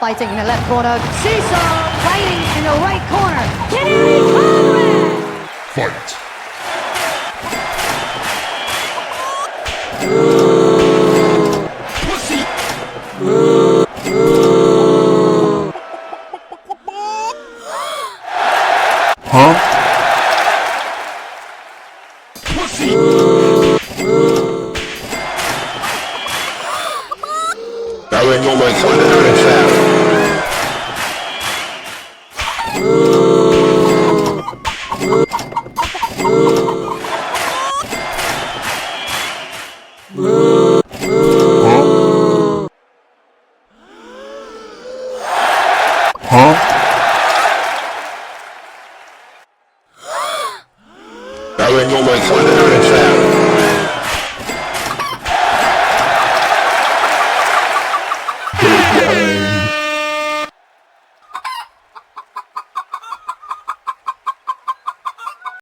fighting in the left corner. Seesaw fighting in the right corner. Canary Conrad! Fight! Huh? Pussy! That ain't no like fun to have it fast. Huh?